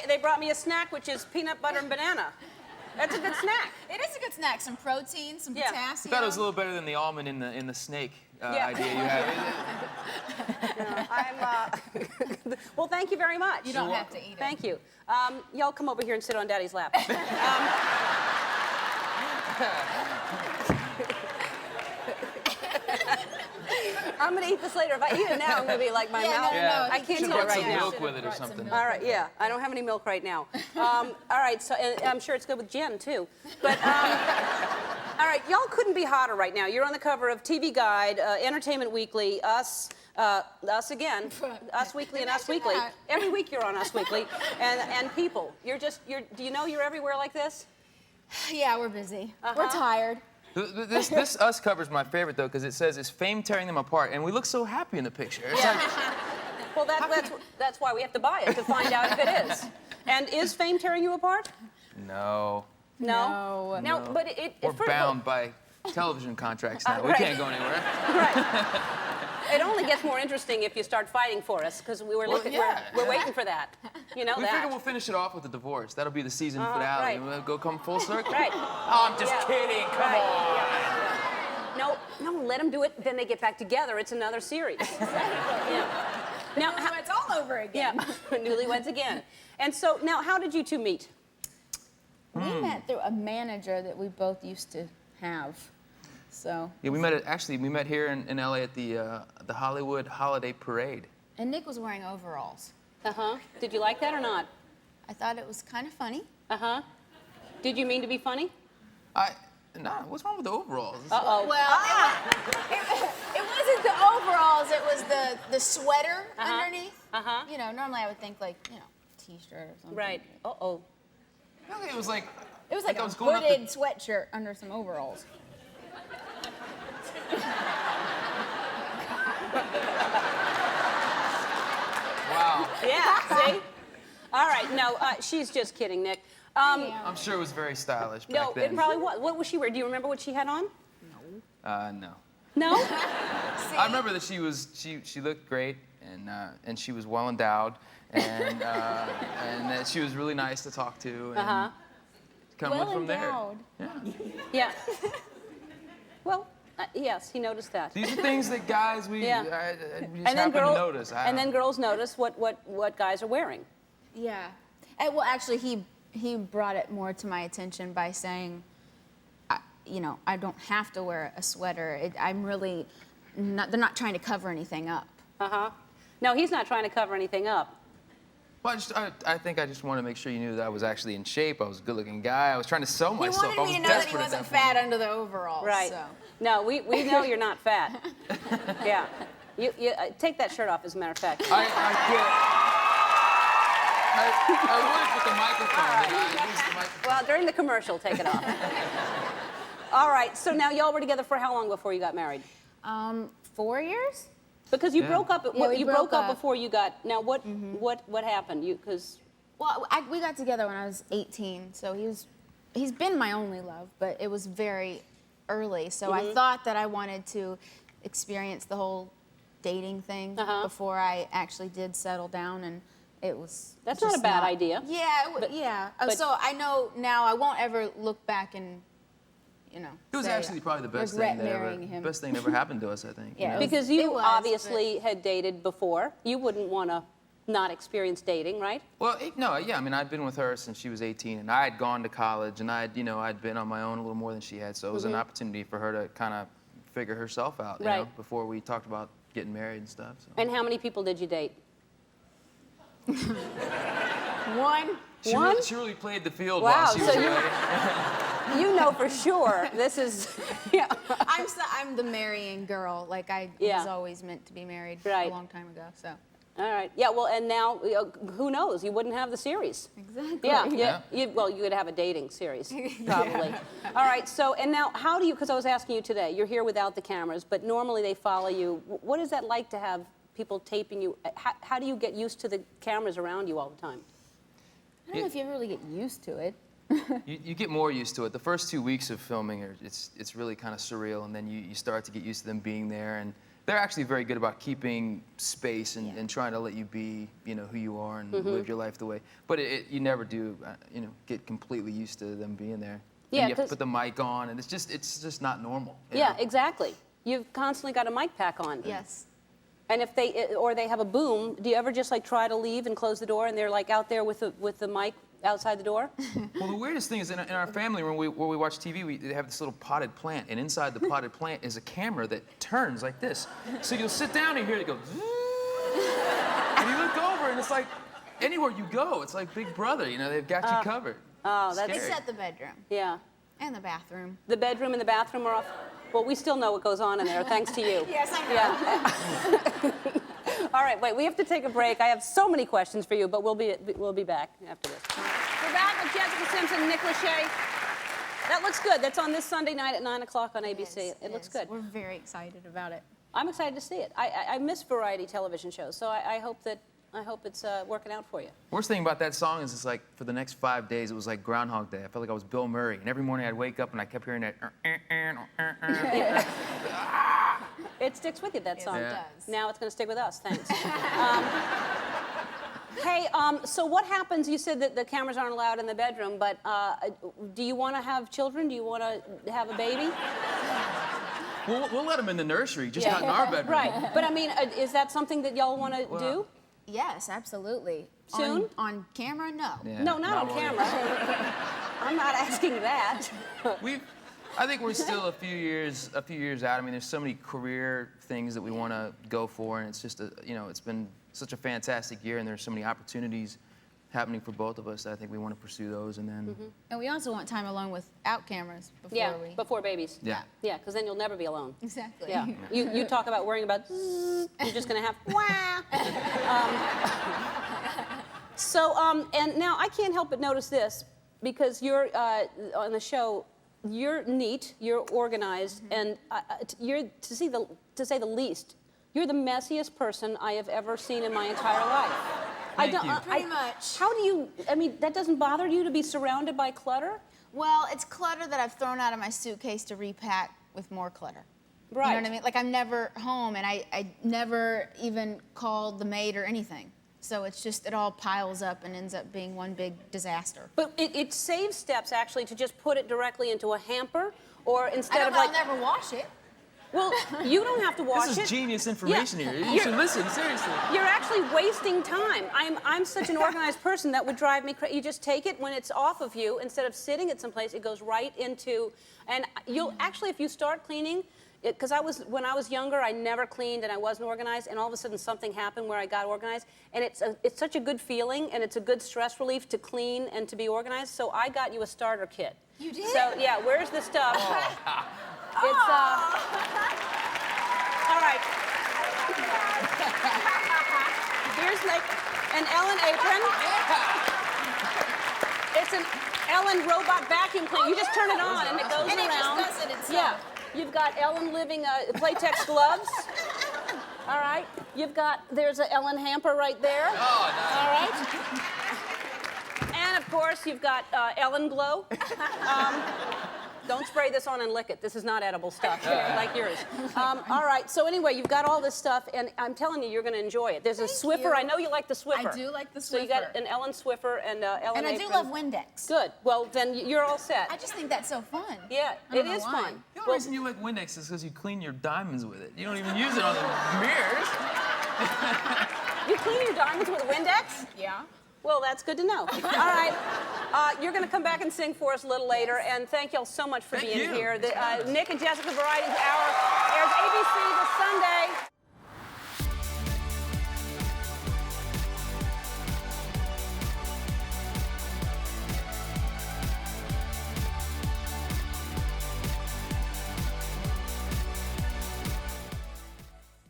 They brought me a snack, which is peanut butter and banana. That's a good snack. It is a good snack. Some protein, some potassium. I thought it was a little better than the almond in the snake idea you had. Well, thank you very much. You don't have to eat it. Thank you. Y'all come over here and sit on Daddy's lap. I'm gonna eat this later. If I eat it now, I'm gonna be like my mouth. No, I can't eat it brought right some now. milk with it or something. All right, yeah. I don't have any milk right now. All right, so and I'm sure it's good with gin too. But all right, y'all couldn't be hotter right now. You're on the cover of TV Guide, Entertainment Weekly, Us again, Us Weekly and Us Weekly. Every week you're on Us Weekly, and People. Do you know you're everywhere like this? Yeah, we're busy. We're tired. This Us cover's my favorite, though, because it says, "Is fame tearing them apart?" And we look so happy in the picture. It's like, well, that's why we have to buy it, to find out if it is. And is fame tearing you apart? no. No. Now, but We're bound by television contracts now. We right. can't go anywhere. Right. It only gets more interesting if you start fighting for us, because we're waiting for that. You know We that. figure we'll finish it off with a divorce. That'll be the season finale. right. And we'll go come full circle. Right. Oh, I'm just kidding. Come on. No, let them do it. Then they get back together. It's another series. Now, It's all over again. Yeah, Newlyweds again. And so now, how did you two meet? We met through a manager that we both used to have. So. Yeah, we met here in LA at the Hollywood Holiday Parade. And Nick was wearing overalls. Did you like that or not? I thought it was kind of funny. Did you mean to be funny? What's wrong with the overalls? Uh-oh. Well, it wasn't the overalls. It was the sweater underneath. You know, normally I would think like, t-shirt or something. Right. Uh-oh. Really, it was like a I was going hooded sweatshirt under some overalls. Wow. Yeah, see? All right, no, she's just kidding, Nick. I'm sure it was very stylish back No, then. it probably was. What was she wearing? Do you remember what she had on? No. No? I remember that she looked great and she was well endowed and that she was really nice to talk to and kind of went from there. Yeah. Well, yes, he noticed that. These are things that guys we just happen to notice. And then girls notice what guys are wearing. Yeah. Well, actually, he brought it more to my attention by saying, I don't have to wear a sweater. I'm really not. They're not trying to cover anything up. No, he's not trying to cover anything up. Well, I think I just want to make sure you knew that I was actually in shape. I was a good-looking guy. I was trying to sell myself. He wanted me to know that he wasn't fat under the overalls. Right. So. No, we know you're not fat. Yeah. You take that shirt off, as a matter of fact. I would with the microphone. I used the microphone. Well, during the commercial, take it off. All right, so now y'all were together for how long before you got married? 4 years? Because you broke up. Yeah, we you broke up before you got. Now what happened? Well, we got together when I was 18, so he's been my only love, but it was very early. So I thought that I wanted to experience the whole dating thing before I actually did settle down, and it was. That's not a bad idea. Yeah, So I know now I won't ever look back and. It was actually probably the best thing that ever happened to us, I think. Yeah, because you obviously had dated before. You wouldn't want to not experience dating, right? Well, I mean, I'd been with her since she was 18, and I had gone to college, and I'd been on my own a little more than she had, so it was an opportunity for her to kind of figure herself out, you know, before we talked about getting married and stuff. So. And how many people did you date? One. She really played the field wow, while she was away. You know for sure this is. Yeah. I'm the marrying girl. Like I was always meant to be married a long time ago. So. All right. Yeah. Well, and now who knows? You wouldn't have the series. Exactly. Yeah. You would have a dating series probably. All right. So and now how do you? Because I was asking you today. You're here without the cameras, but normally they follow you. What is that like to have people taping you? How do you get used to the cameras around you all the time? I don't know if you ever really get used to it. You get more used to it. The first 2 weeks of filming, it's really kind of surreal, and then you start to get used to them being there. And they're actually very good about keeping space and trying to let you be, you know, who you are and live your life the way. But you never do, you know, get completely used to them being there. Yeah, and you have to put the mic on, and it's just not normal. Yeah, know? Exactly. You've constantly got a mic pack on. Yes. And if they have a boom, do you ever just like try to leave and close the door, and they're like out there with the mic outside the door? Well, the weirdest thing is in our family, when we watch TV, they have this little potted plant, and inside the potted plant is a camera that turns like this. So you'll sit down and hear it go, and you look over, and it's like anywhere you go, it's like Big Brother. You know, they've got you covered. Oh, that's scary. Except the bedroom Yeah. and the bathroom. The bedroom and the bathroom are off. Well, we still know what goes on in there, thanks to you. Yes, I know. Yeah. All right, wait. We have to take a break. I have so many questions for you, but we'll be back after this. We're back with Jessica Simpson and Nick Lachey. That looks good. That's on this Sunday night at 9 o'clock on ABC. It looks good. We're very excited about it. I'm excited to see it. I miss variety television shows, so I hope it's working out for you. Worst thing about that song is it's like for the next 5 days, it was like Groundhog Day. I felt like I was Bill Murray, and every morning I'd wake up and I kept hearing that. It sticks with you, that song. Yeah. It does. Now it's going to stick with us. Thanks. Hey, so what happens? You said that the cameras aren't allowed in the bedroom, but do you want to have children? Do you want to have a baby? We'll let them in the nursery, just not in our bedroom. Right. But I mean, is that something that y'all want to do? Yes, absolutely. Soon? On camera, no. Yeah, No, not on while camera. I'm not asking that. I think we're still a few years out. I mean, there's so many career things that we want to go for, and it's just it's been such a fantastic year, and there's so many opportunities happening for both of us that I think we want to pursue those, and then. And we also want time alone without cameras before Yeah, we... before babies. Yeah. Yeah, because then you'll never be alone. Exactly. Yeah. You talk about worrying about zzz, you're just going to have wah. And now I can't help but notice this, because you're on the show, you're neat, you're organized, and you're, to say the least, you're the messiest person I have ever seen in my entire life. Thank you. Pretty much. How do you, I mean, that doesn't bother you to be surrounded by clutter? Well, it's clutter that I've thrown out of my suitcase to repack with more clutter. Right. You know what I mean? Like, I'm never home, and I never even called the maid or anything. So it's just, it all piles up and ends up being one big disaster. But it saves steps, actually, to just put it directly into a hamper, or instead I of don't know, like... I'll never wash it. Well, you don't have to wash it. This is genius information Yeah. here. You should listen, seriously. You're actually wasting time. I'm such an organized person that would drive me crazy. You just take it when it's off of you, instead of sitting at someplace, it goes right into, and you'll actually, if you start cleaning, because when I was younger, I never cleaned and I wasn't organized, and all of a sudden something happened where I got organized, and it's such a good feeling, and it's a good stress relief to clean and to be organized. So I got you a starter kit. You did? So yeah, where's the stuff? It's all right. Here's like an Ellen apron. It's an Ellen robot vacuum cleaner. You just turn it on and it goes And it just around. does it itself. Yeah. You've got Ellen living Playtex gloves. All right. There's an Ellen hamper right there. Oh, nice. All right. And of course, you've got Ellen Glow. Don't spray this on and lick it. This is not edible stuff, like yours. All right, so anyway, you've got all this stuff, and I'm telling you, you're going to enjoy it. There's a Swiffer. you. I know you like the Swiffer. I do like the So you got Swiffer. an Ellen Swiffer and Ellen And I do apron. love Windex. Good. Well, then you're all set. I just think that's so fun. Yeah, I don't it know is why. fun. The only reason you like Windex is because you clean your diamonds with it. You don't even use it on the mirrors. You clean your diamonds with Windex? Yeah. Well, that's good to know. All right. You're going to come back and sing for us a little later, and thank y'all so much for Thank being you. here. Nick and Jessica Varieties Hour airs ABC this Sunday.